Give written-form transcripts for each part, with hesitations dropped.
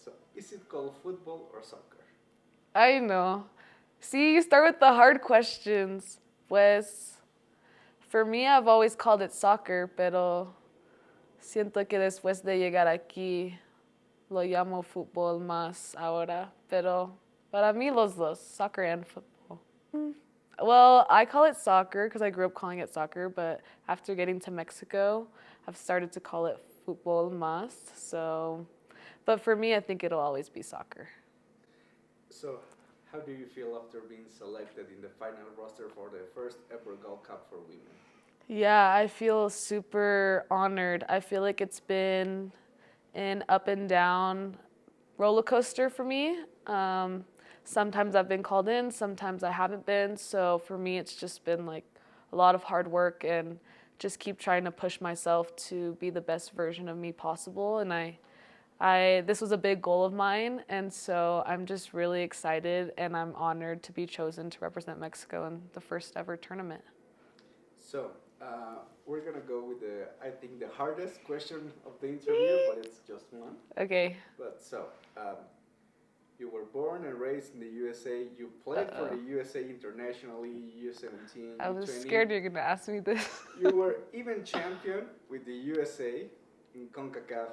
So, is it called football or soccer? I know. See, you start with the hard questions. Pues, for me, I've always called it soccer, pero siento que después de llegar aquí, lo llamo fútbol más ahora. Pero para mí, los dos, soccer and football. Well, I call it soccer because I grew up calling it soccer, but after getting to Mexico, I've started to call it fútbol más. So, but for me, I think it'll always be soccer. So, how do you feel after being selected in the final roster for the first ever Gold Cup for women? Yeah, I feel super honored. I feel like it's been an up and down roller coaster for me. Sometimes I've been called in, sometimes I haven't been. So for me, it's just been like a lot of hard work and just keep trying to push myself to be the best version of me possible. And this was a big goal of mine, and so I'm just really excited and I'm honored to be chosen to represent Mexico in the first ever tournament. So, we're gonna go with I think, the hardest question of the interview, but it's just one. Okay. But so, you were born and raised in the USA. You played for the USA internationally, U17, I was U20. scared you're gonna ask me this. You were even champion with the USA in CONCACAF.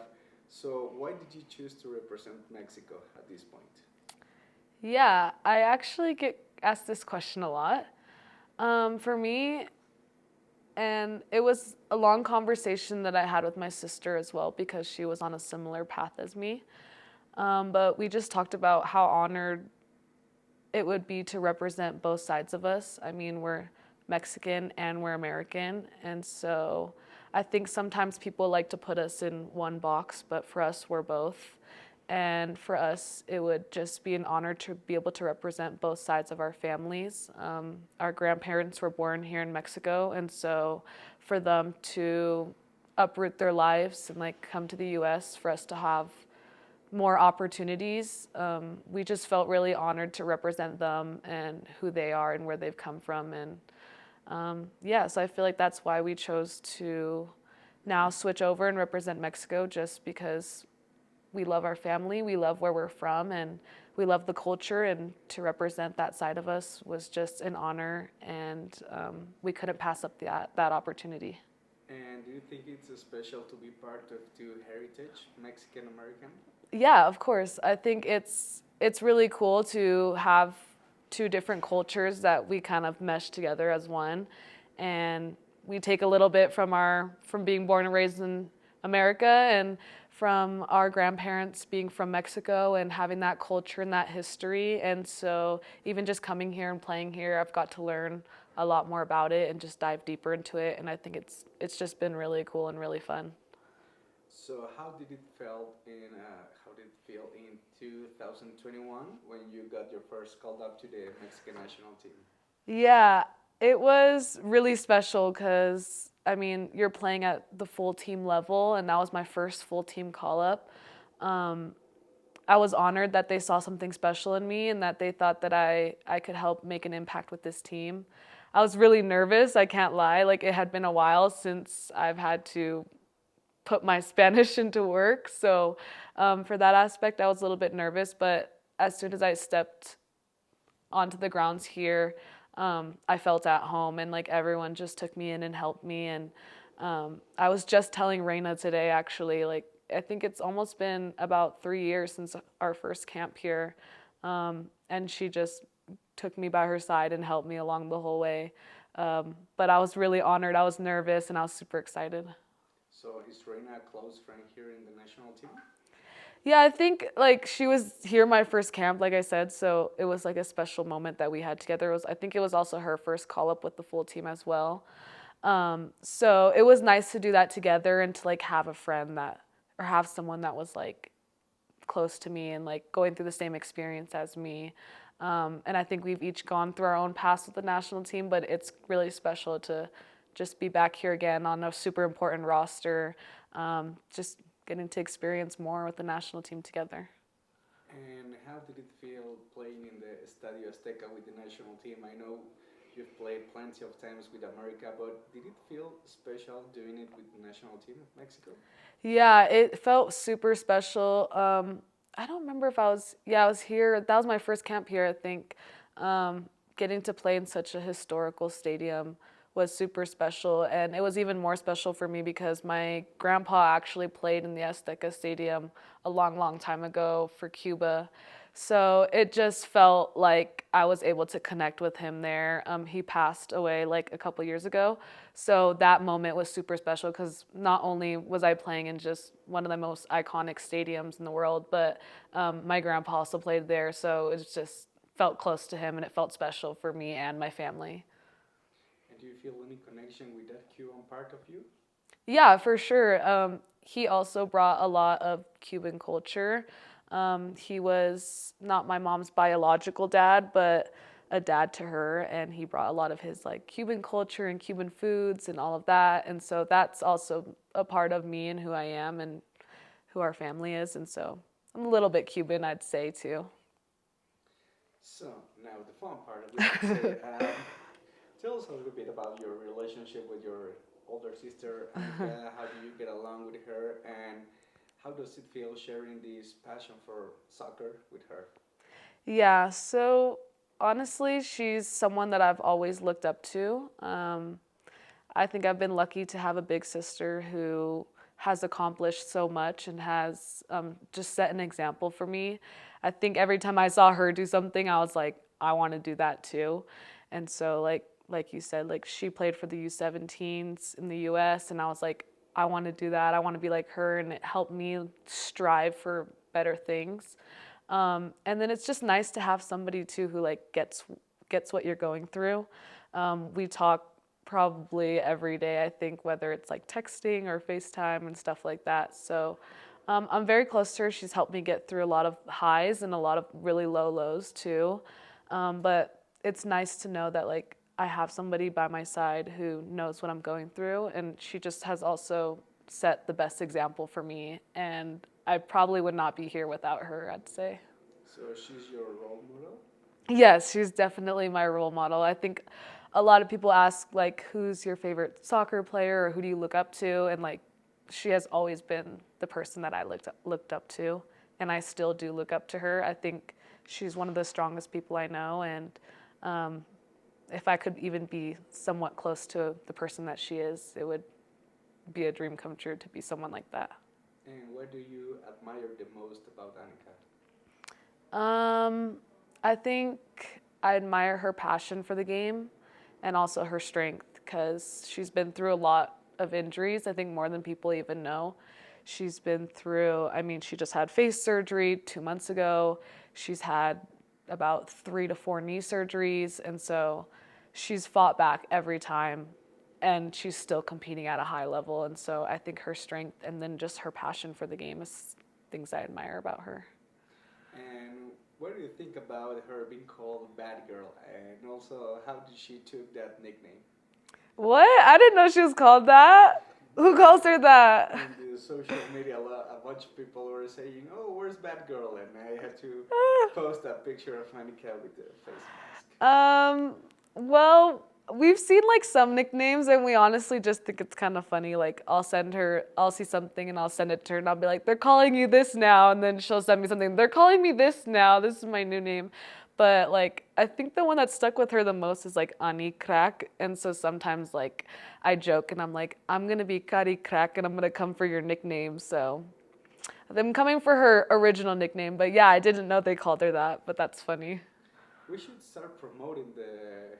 So why did you choose to represent Mexico at this point? Yeah, I actually get asked this question a lot. For me, and it was a long conversation that I had with my sister as well because she was on a similar path as me. But we just talked about how honored it would be to represent both sides of us. I mean, we're Mexican and we're American. And so I think sometimes people like to put us in one box, but for us, we're both. And for us, it would just be an honor to be able to represent both sides of our families. Our grandparents were born here in Mexico, and so for them to uproot their lives and like come to the U.S. for us to have more opportunities, we just felt really honored to represent them and who they are and where they've come from. And yeah, so I feel like that's why we chose to now switch over and represent Mexico, just because we love our family, we love where we're from, and we love the culture, and to represent that side of us was just an honor, and we couldn't pass up that opportunity. And do you think it's special to be part of two heritage, Mexican American? Yeah, of course. I think it's really cool to have two different cultures that we kind of mesh together as one, and we take a little bit from being born and raised in America and from our grandparents being from Mexico and having that culture and that history. And so even just coming here and playing here, I've got to learn a lot more about it and just dive deeper into it. And I think it's just been really cool and really fun. So how did it feel in 2021 when you got your first called up to the Mexican national team? Yeah, it was really special because, I mean, you're playing at the full team level, and that was my first full team call up. I was honored that they saw something special in me and that they thought that I could help make an impact with this team. I was really nervous, I can't lie. Like, it had been a while since I've had to put my Spanish into work. So for that aspect, I was a little bit nervous. But as soon as I stepped onto the grounds here, I felt at home, and like everyone just took me in and helped me. And I was just telling Reina today, actually, like I think it's almost been about 3 years since our first camp here, and she just took me by her side and helped me along the whole way. But I was really honored. I was nervous, and I was super excited. So is Reina a close friend here in the national team? Yeah, I think like she was here my first camp, like I said, so it was like a special moment that we had together. I think it was also her first call up with the full team as well. So it was nice to do that together and to like have a friend that, or have someone that was like close to me and like going through the same experience as me. And I think we've each gone through our own paths with the national team, but it's really special to just be back here again on a super important roster, just getting to experience more with the national team together. And how did it feel playing in the Estadio Azteca with the national team? I know you've played plenty of times with America, but did it feel special doing it with the national team of Mexico? Yeah, it felt super special. I don't remember if I was here. That was my first camp here, I think. Getting to play in such a historical stadium was super special. And it was even more special for me because my grandpa actually played in the Azteca Stadium a long, long time ago for Cuba. So it just felt like I was able to connect with him there. He passed away like a couple years ago. So that moment was super special because not only was I playing in just one of the most iconic stadiums in the world, but my grandpa also played there. So it just felt close to him and it felt special for me and my family. And do you feel any connection with that Cuban part of you? Yeah, for sure. He also brought a lot of Cuban culture. He was not my mom's biological dad, but a dad to her, and he brought a lot of his like Cuban culture and Cuban foods and all of that. And so that's also a part of me and who I am and who our family is. And so I'm a little bit Cuban, I'd say too. So now the fun part, we could say. Tell us a little bit about your relationship with your older sister, and how do you get along with her, and how does it feel sharing this passion for soccer with her? Yeah, so honestly, she's someone that I've always looked up to. I think I've been lucky to have a big sister who has accomplished so much and has just set an example for me. I think every time I saw her do something, I was like, I want to do that too. And so like you said, like she played for the U17s in the US, and I was like, I want to do that. I want to be like her, and it helped me strive for better things. And then it's just nice to have somebody too who like gets what you're going through. We talk probably every day, I think, whether it's like texting or FaceTime and stuff like that. So I'm very close to her. She's helped me get through a lot of highs and a lot of really low lows too. But it's nice to know that like I have somebody by my side who knows what I'm going through, and she just has also set the best example for me, and I probably would not be here without her, I'd say. So she's your role model? Yes, she's definitely my role model. I think a lot of people ask like who's your favorite soccer player or who do you look up to, and like she has always been the person that I looked up to, and I still do look up to her. I think she's one of the strongest people I know, and if I could even be somewhat close to the person that she is, it would be a dream come true to be someone like that. And what do you admire the most about Annika? I think I admire her passion for the game and also her strength because she's been through a lot of injuries, I think more than people even know. She's been through, I mean, she just had face surgery 2 months ago. She's had about 3 to 4 knee surgeries, and so she's fought back every time, and she's still competing at a high level. And so I think her strength and then just her passion for the game is things I admire about her. And what do you think about her being called Bad Girl? And also, how did she took that nickname? What? I didn't know she was called that. Who calls her that? In the social media, a bunch of people were saying, "Oh, where's Bad Girl?" And I had to post that picture of Annika with the face mask. Well, we've seen like some nicknames, and we honestly just think it's kind of funny. Like I'll see something and I'll send it to her, and I'll be like, "They're calling you this now," and then she'll send me something. "They're calling me this now. This is my new name." But like I think the one that stuck with her the most is like Ani Crack, and so sometimes like I joke and I'm like, "I'm gonna be Kari Crack, and I'm gonna come for your nickname." So I'm coming for her original nickname, but yeah, I didn't know they called her that, but that's funny. We should start promoting the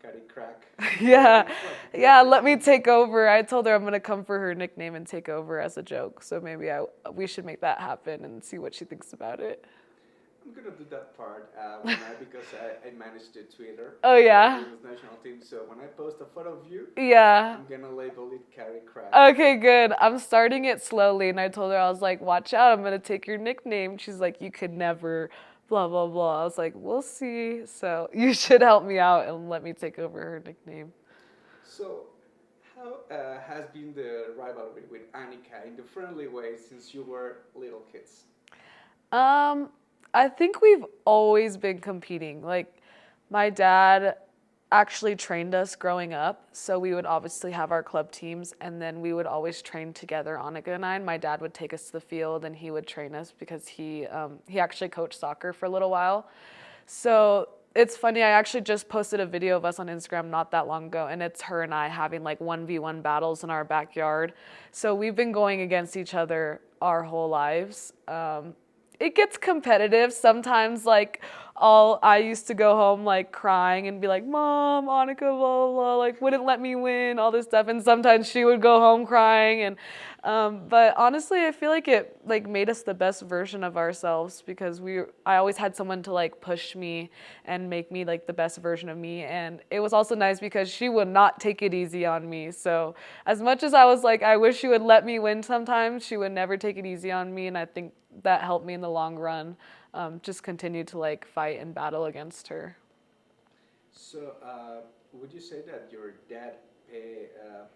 Kari Crack. Yeah, let me take over. I told her I'm gonna come for her nickname and take over as a joke, so maybe we should make that happen and see what she thinks about it. I'm gonna do that part because I managed the Twitter. Oh yeah. The national team. So when I post a photo of you, yeah, I'm gonna label it Kari Crack. Okay, good. I'm starting it slowly, and I told her I was like, "Watch out! I'm gonna take your nickname." She's like, "You could never." Blah blah blah. I was like, "We'll see." So you should help me out and let me take over her nickname. So, how has been the rivalry with Annika in the friendly way since you were little kids? I think we've always been competing. Like, my dad actually trained us growing up. So we would obviously have our club teams, and then we would always train together. Annika and I, and my dad would take us to the field, and he would train us because he actually coached soccer for a little while. So it's funny, I actually just posted a video of us on Instagram not that long ago, and it's her and I having like 1v1 battles in our backyard. So we've been going against each other our whole lives. It gets competitive sometimes. Like, I used to go home like crying and be like, "Mom, Annika, blah blah blah," like wouldn't let me win, all this stuff. And sometimes she would go home crying. And but honestly, I feel like it like made us the best version of ourselves because I always had someone to like push me and make me like the best version of me. And it was also nice because she would not take it easy on me. So as much as I was like, I wish she would let me win sometimes, she would never take it easy on me. And I think that helped me in the long run, just continue to like fight and battle against her. So, would you say that your dad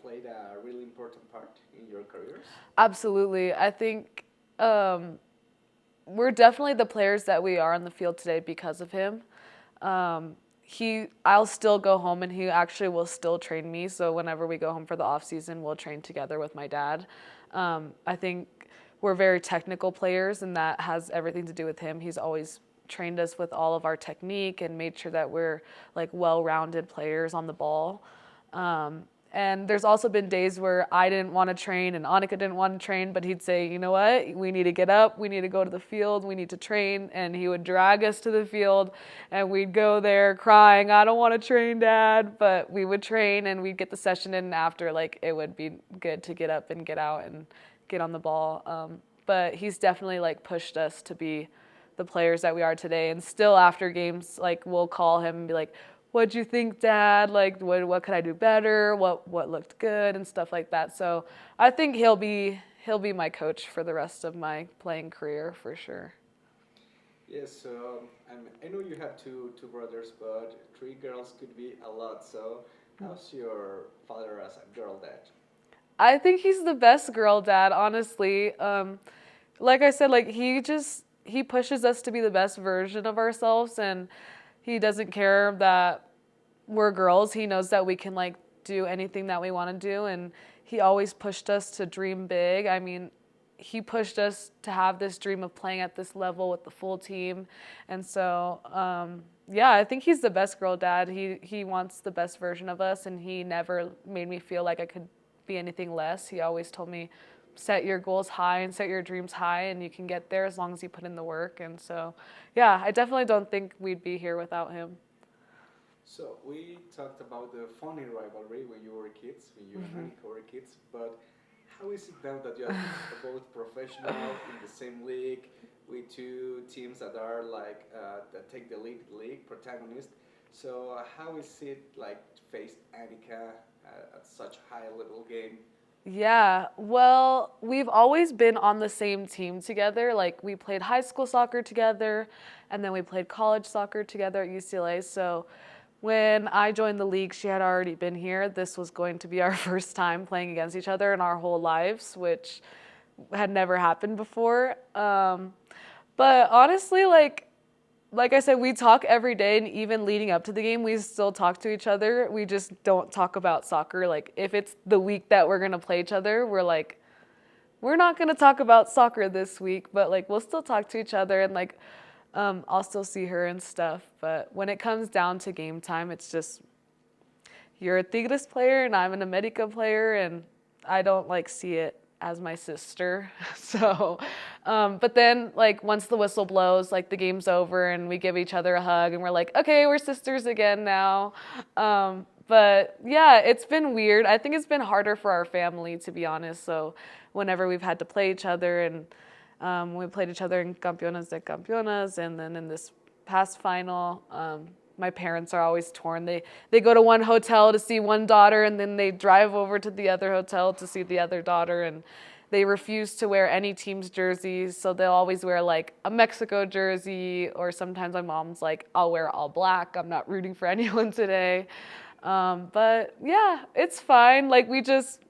played a really important part in your careers? Absolutely. I think we're definitely the players that we are on the field today because of him. I'll still go home and he actually will still train me. So whenever we go home for the off season, we'll train together with my dad. I think we're very technical players, and that has everything to do with him. He's always trained us with all of our technique and made sure that we're like well-rounded players on the ball. And there's also been days where I didn't want to train and Annika didn't want to train, but he'd say, "You know what? We need to get up. We need to go to the field. We need to train." And he would drag us to the field, and we'd go there crying, "I don't want to train, Dad." But we would train, and we'd get the session in, and after, like, it would be good to get up and get out and get on the ball. But he's definitely like pushed us to be the players that we are today. And still after games, like we'll call him and be like, "What'd you think, Dad? Like, what could I do better? What looked good?" and stuff like that. So I think he'll be my coach for the rest of my playing career for sure. Yes. So I know you have two brothers, but three girls could be a lot. So how's your father as a girl dad? I think he's the best girl dad, honestly. Like I said, like he pushes us to be the best version of ourselves, and he doesn't care that we're girls. He knows that we can like do anything that we want to do, and he always pushed us to dream big. I mean, he pushed us to have this dream of playing at this level with the full team. And so yeah, I think he's the best girl dad. He wants the best version of us, and he never made me feel like I could be anything less. He always told me, set your goals high and set your dreams high, and you can get there as long as you put in the work. And so yeah, I definitely don't think we'd be here without him. So we talked about the funny rivalry when you were kids, when you and Annika were kids, but how is it now that you are both professional in the same league with two teams that are like that take the league protagonist? So how is it like to face Annika at such high level game? Yeah, well, we've always been on the same team together. Like, we played high school soccer together, and then we played college soccer together at UCLA. So when I joined the league, she had already been here. This was going to be our first time playing against each other in our whole lives, which had never happened before. But honestly, like I said, we talk every day, and even leading up to the game, we still talk to each other. We just don't talk about soccer. Like, if it's the week that we're going to play each other, we're like, we're not going to talk about soccer this week, but like, we'll still talk to each other, and like, I'll still see her and stuff. But when it comes down to game time, it's just, you're a Tigres player, and I'm an America player, and I don't like see it as my sister. So, but then like once the whistle blows, like the game's over and we give each other a hug and we're like, okay, we're sisters again now. But yeah, it's been weird. I think it's been harder for our family, to be honest. So whenever we've had to play each other, and we played each other in Campeonas de Campeonas, and then in this past final, my parents are always torn. They go to one hotel to see one daughter, and then they drive over to the other hotel to see the other daughter, and they refuse to wear any team's jerseys, so they'll always wear like a Mexico jersey, or sometimes my mom's like, I'll wear all black. I'm not rooting for anyone today. But yeah, it's fine. Like, we just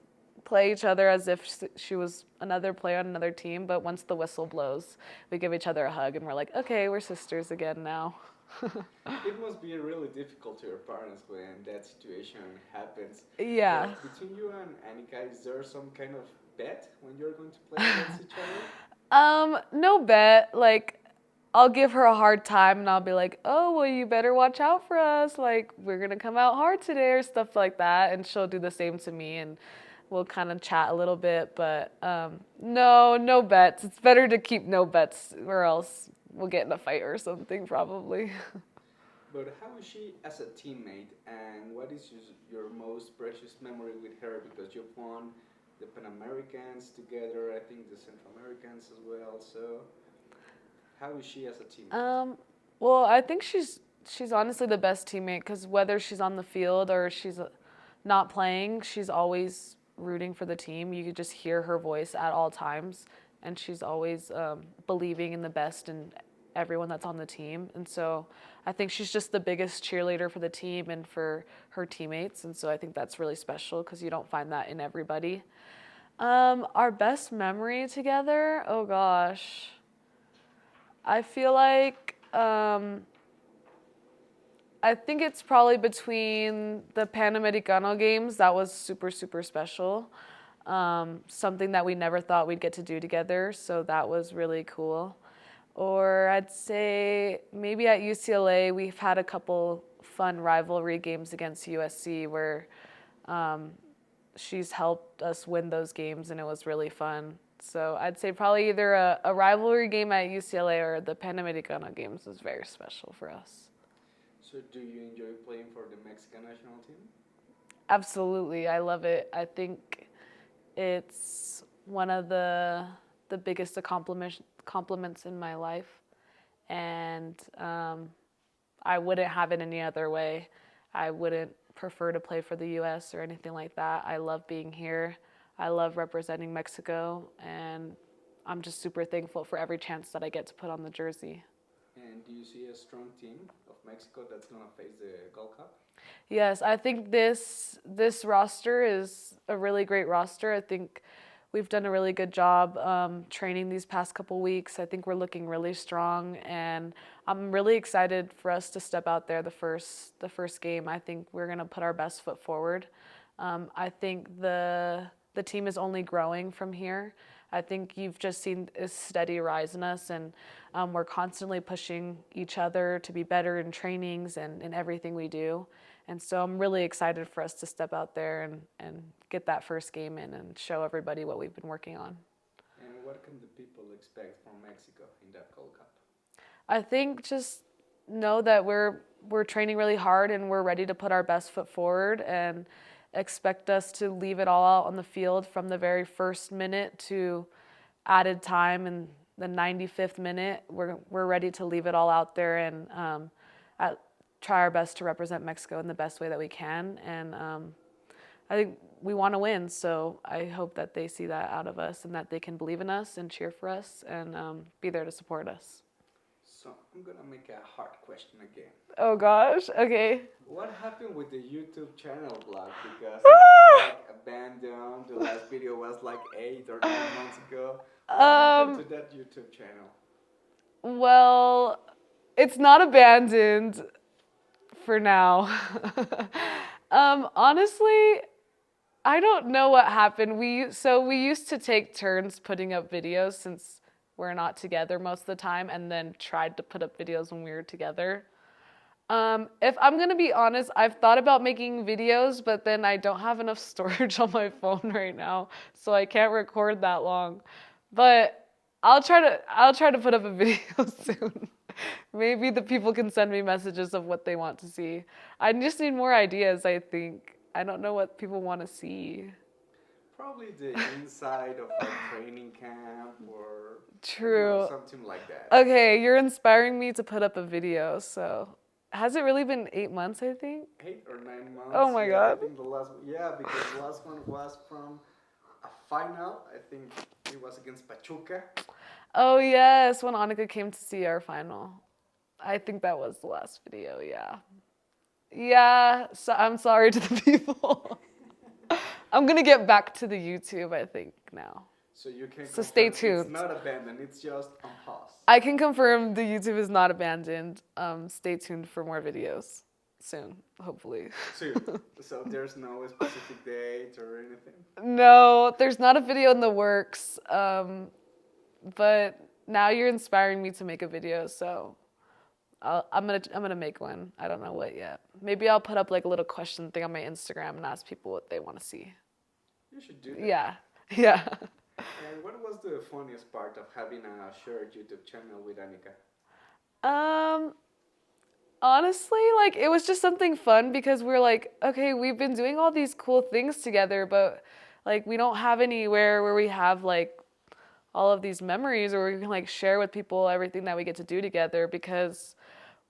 play each other as if she was another player on another team, but once the whistle blows, we give each other a hug, and we're like, okay, we're sisters again now. It must be really difficult to your parents when that situation happens. Yeah. But between you and Annika, is there some kind of bet when you're going to play against each other? No bet. Like, I'll give her a hard time and I'll be like, oh, well, you better watch out for us. Like, we're going to come out hard today or stuff like that. And she'll do the same to me and we'll kind of chat a little bit. But no bets. It's better to keep no bets or else we'll get in a fight or something probably. But how is she as a teammate, and what is your most precious memory with her? Because you've won the Pan Americans together, I think the Central Americans as well. So, how is she as a teammate? Well, I think she's honestly the best teammate because whether she's on the field or she's not playing, she's always rooting for the team. You could just hear her voice at all times, and she's always believing in the best in everyone that's on the team. And so I think she's just the biggest cheerleader for the team and for her teammates. And so I think that's really special because you don't find that in everybody. Our best memory together, oh gosh. I feel like I think it's probably between the Panamericano games. That was super, super special. Something that we never thought we'd get to do together. So that was really cool. Or I'd say maybe at UCLA, we've had a couple fun rivalry games against USC where she's helped us win those games and it was really fun. So I'd say probably either a rivalry game at UCLA or the Panamericana games was very special for us. So, do you enjoy playing for the Mexican national team? Absolutely, I love it. I think it's one of the biggest compliments in my life, and I wouldn't have it any other way. I wouldn't prefer to play for the U.S. or anything like that. I love being here. I love representing Mexico, and I'm just super thankful for every chance that I get to put on the jersey. And do you see a strong team of Mexico that's going to face the Gold Cup? Yes, I think this roster is a really great roster. I think we've done a really good job training these past couple weeks. I think we're looking really strong, and I'm really excited for us to step out there the first game. I think we're going to put our best foot forward. I think the team is only growing from here. I think you've just seen a steady rise in us, and we're constantly pushing each other to be better in trainings and in everything we do. And so I'm really excited for us to step out there and get that first game in and show everybody what we've been working on. And what can the people expect from Mexico in that Gold Cup? I think just know that we're training really hard and we're ready to put our best foot forward, and expect us to leave it all out on the field from the very first minute to added time and the 95th minute. We're ready to leave it all out there and try our best to represent Mexico in the best way that we can. And I think we want to win, so I hope that they see that out of us and that they can believe in us and cheer for us and be there to support us. So I'm going to make a hard question again. Oh gosh, okay. What happened with the YouTube channel blog? Because it's like abandoned. The last video was like 8 or 9 months ago. What happened to that YouTube channel? Well, it's not abandoned for now. Honestly, I don't know what happened. We used to take turns putting up videos since we're not together most of the time, and then tried to put up videos when we were together. If I'm gonna be honest, I've thought about making videos, but then I don't have enough storage on my phone right now, so I can't record that long. But I'll try to put up a video soon. Maybe the people can send me messages of what they want to see. I just need more ideas, I think. I don't know what people want to see. Probably the inside of a training camp or True. Something like that. Okay, you're inspiring me to put up a video, so has it really been 8 months, I think? 8 or 9 months. Oh my God. I think because the last one was from a final. I think it was against Pachuca. Oh yes, when Annika came to see our final. I think that was the last video, yeah. Yeah, so I'm sorry to the people. I'm gonna get back to the YouTube, I think, now. So you can So stay confirm tuned. it's not abandoned, it's just on pause. I can confirm the YouTube is not abandoned. Stay tuned for more videos soon, hopefully. So there's no specific date or anything? No, there's not a video in the works. But now you're inspiring me to make a video, so I'm gonna make one. I don't know what yet. Maybe I'll put up like a little question thing on my Instagram and ask people what they want to see. You should do that. Yeah, yeah. And what was the funniest part of having a shared YouTube channel with Annika? Honestly, like it was just something fun because we're like, okay, we've been doing all these cool things together, but like we don't have anywhere where we have like all of these memories or we can like share with people everything that we get to do together because,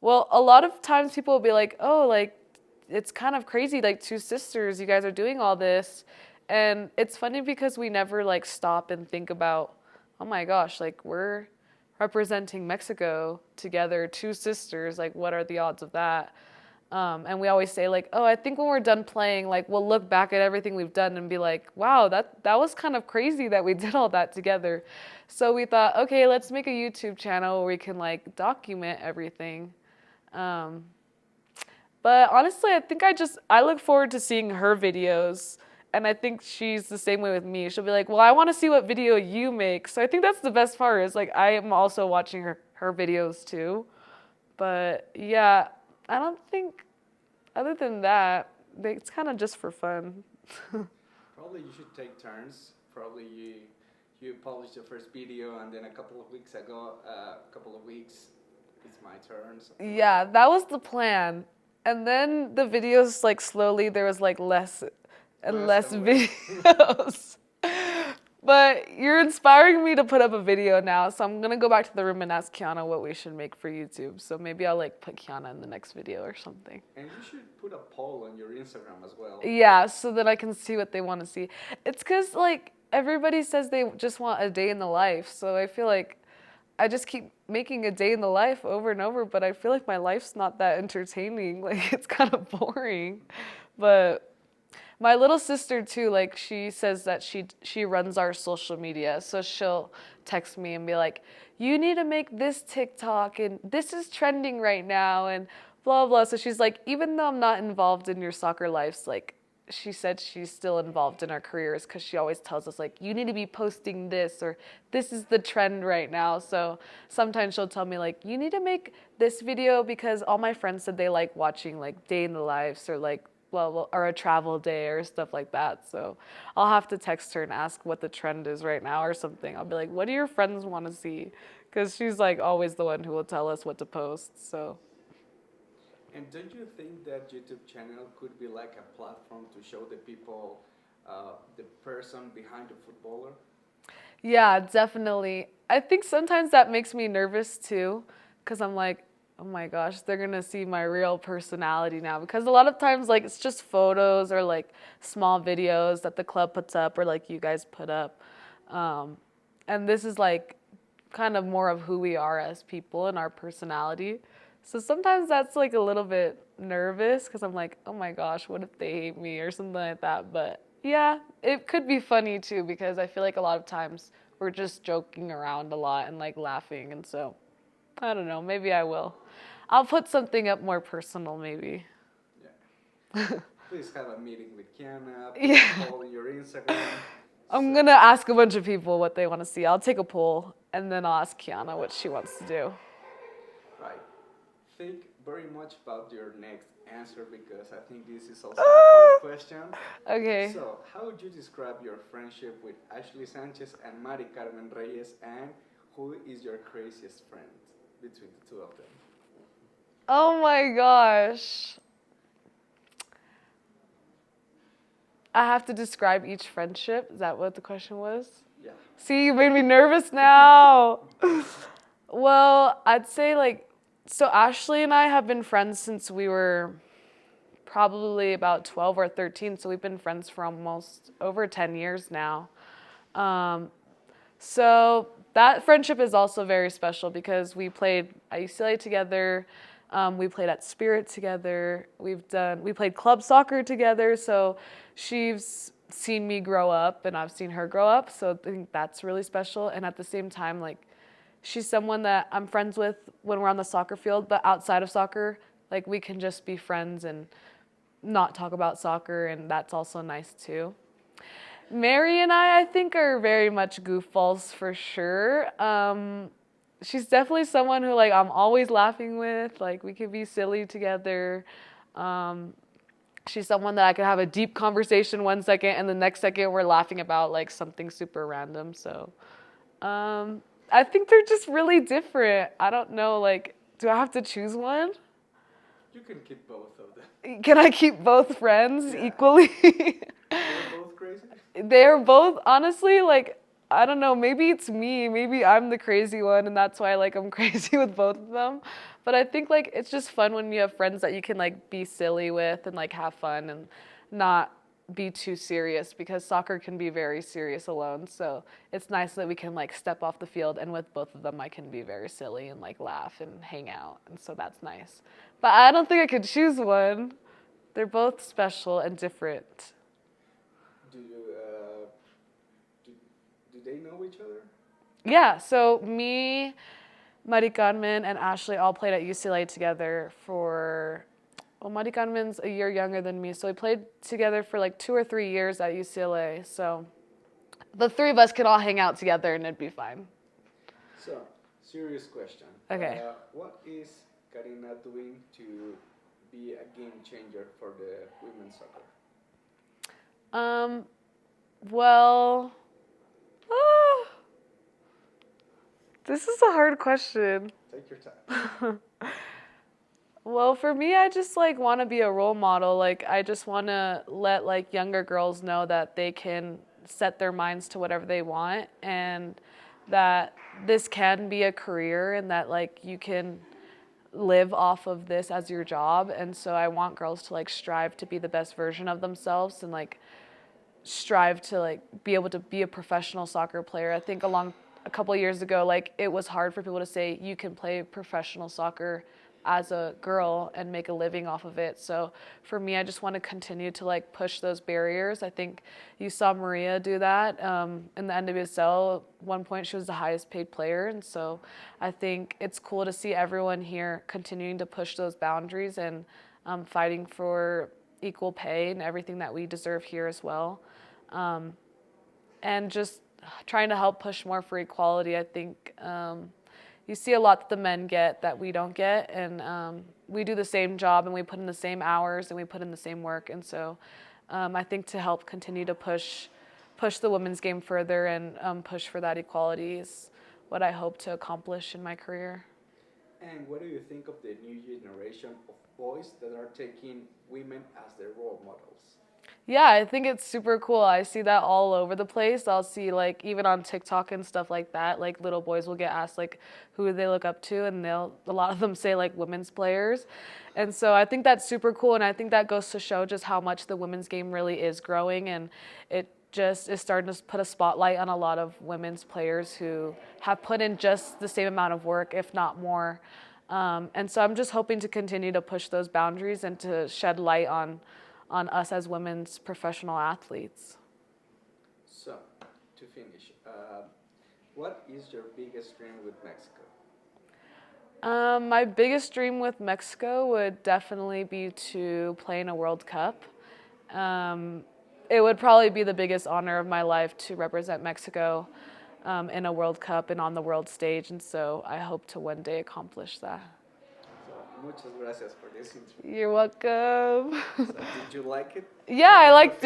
well, a lot of times people will be like, oh, like it's kind of crazy, like two sisters, you guys are doing all this. And it's funny because we never like stop and think about, oh my gosh, like we're representing Mexico together, two sisters, like what are the odds of that? And we always say like, oh, I think when we're done playing, like we'll look back at everything we've done and be like, wow, that was kind of crazy that we did all that together. So we thought, okay, let's make a YouTube channel where we can like document everything. But honestly, I think I look forward to seeing her videos. And I think she's the same way with me. She'll be like, well, I want to see what video you make. So I think that's the best part is like I am also watching her videos too. But yeah, I don't think, other than that, it's kind of just for fun. Probably you should take turns. Probably you published your first video and then a couple of weeks, it's my turn. Yeah, that was the plan. And then the videos, like slowly, there was like less and less videos. But you're inspiring me to put up a video now, so I'm gonna go back to the room and ask Kiana what we should make for YouTube. So maybe I'll like put Kiana in the next video or something. And you should put a poll on your Instagram as well. Yeah, so that I can see what they want to see. It's because like everybody says they just want a day in the life, so I feel like I just keep making a day in the life over and over, but I feel like my life's not that entertaining. Like it's kind of boring. But my little sister too, like she says that she runs our social media. So she'll text me and be like, you need to make this TikTok and this is trending right now and blah, blah. So she's like, even though I'm not involved in your soccer lives, like she said she's still involved in our careers because she always tells us like, you need to be posting this or this is the trend right now. So sometimes she'll tell me like, you need to make this video because all my friends said they like watching like day in the lives or like blah, blah, or a travel day or stuff like that. So I'll have to text her and ask what the trend is right now or something. I'll be like, what do your friends want to see? Because she's like always the one who will tell us what to post. So. And don't you think that YouTube channel could be like a platform to show the people the person behind the footballer? Yeah, definitely. I think sometimes that makes me nervous too, because I'm like, oh my gosh, they're gonna see my real personality now. Because a lot of times, like, it's just photos or like small videos that the club puts up or like you guys put up. And this is like kind of more of who we are as people and our personality. So sometimes that's like a little bit nervous because I'm like, oh my gosh, what if they hate me or something like that. But yeah, it could be funny too because I feel like a lot of times we're just joking around a lot and like laughing. And so I don't know, maybe I will. I'll put something up more personal maybe. Yeah. Please have a meeting with Kiana. Yeah. Follow your Instagram. I'm going to ask a bunch of people what they want to see. I'll take a poll and then I'll ask Kiana what she wants to do. Right. Think very much about your next answer because I think this is also a hard question. Okay. So, how would you describe your friendship with Ashley Sanchez and Mari Carmen Reyes, and who is your craziest friend between the two of them? Oh my gosh. I have to describe each friendship. Is that what the question was? Yeah. See, you made me nervous now. Well, I'd say like, so Ashley and I have been friends since we were probably about 12 or 13. So we've been friends for almost over 10 years now. So that friendship is also very special because we played at UCLA together. We played at Spirit together. We played club soccer together. So she's seen me grow up and I've seen her grow up. So I think that's really special. And at the same time, like, she's someone that I'm friends with when we're on the soccer field, but outside of soccer, like, we can just be friends and not talk about soccer, and that's also nice too. Mary and I think, are very much goofballs for sure. She's definitely someone who, like, I'm always laughing with. Like, we could be silly together. She's someone that I could have a deep conversation 1 second, and the next second we're laughing about, like, something super random. So I think they're just really different. I don't know, like, do I have to choose one? You can keep both of them. Can I keep both friends equally? They're both crazy? They're both, honestly, like, I don't know, maybe it's me. Maybe I'm the crazy one, and that's why, like, I'm crazy with both of them. But I think, like, it's just fun when you have friends that you can, like, be silly with and, like, have fun and not be too serious, because soccer can be very serious alone. So it's nice that we can, like, step off the field, and with both of them I can be very silly and, like, laugh and hang out, and so that's nice. But I don't think I could choose one. They're both special and different. Do you do they know each other? Yeah, so me, Mari Carmen, and Ashley all played at UCLA together for, well, Mari Carmen's a year younger than me, so we played together for like 2 or 3 years at UCLA. So the three of us could all hang out together and it'd be fine. So, serious question. Okay. What is Karina doing to be a game changer for the women's soccer? Well, this is a hard question. Take your time. Well, for me, I just, like, want to be a role model. Like, I just want to let, like, younger girls know that they can set their minds to whatever they want, and that this can be a career, and that, like, you can live off of this as your job. And so I want girls to, like, strive to be the best version of themselves, and, like, strive to, like, be able to be a professional soccer player. I think a couple of years ago, like, it was hard for people to say you can play professional soccer as a girl and make a living off of it. So for me, I just want to continue to, like, push those barriers. I think you saw Maria do that in the NWSL. At one point, she was the highest paid player. And so I think it's cool to see everyone here continuing to push those boundaries and fighting for equal pay and everything that we deserve here as well. And just trying to help push more for equality. I think you see a lot that the men get that we don't get, and we do the same job and we put in the same hours and we put in the same work. And so I think to help continue to push the women's game further and push for that equality is what I hope to accomplish in my career. And what do you think of the new generation of boys that are taking women as their role models? Yeah, I think it's super cool. I see that all over the place. I'll see, like, even on TikTok and stuff like that, like, little boys will get asked, like, who they look up to, and a lot of them say, like, women's players. And so I think that's super cool, and I think that goes to show just how much the women's game really is growing, and it just is starting to put a spotlight on a lot of women's players who have put in just the same amount of work, if not more. And so I'm just hoping to continue to push those boundaries and to shed light on us as women's professional athletes. So, to finish, what is your biggest dream with Mexico? My biggest dream with Mexico would definitely be to play in a World Cup. It would probably be the biggest honor of my life to represent Mexico in a World Cup and on the world stage, and so I hope to one day accomplish that. Muchas gracias for this interview. You're welcome. So, did you like it? Yeah, I liked it.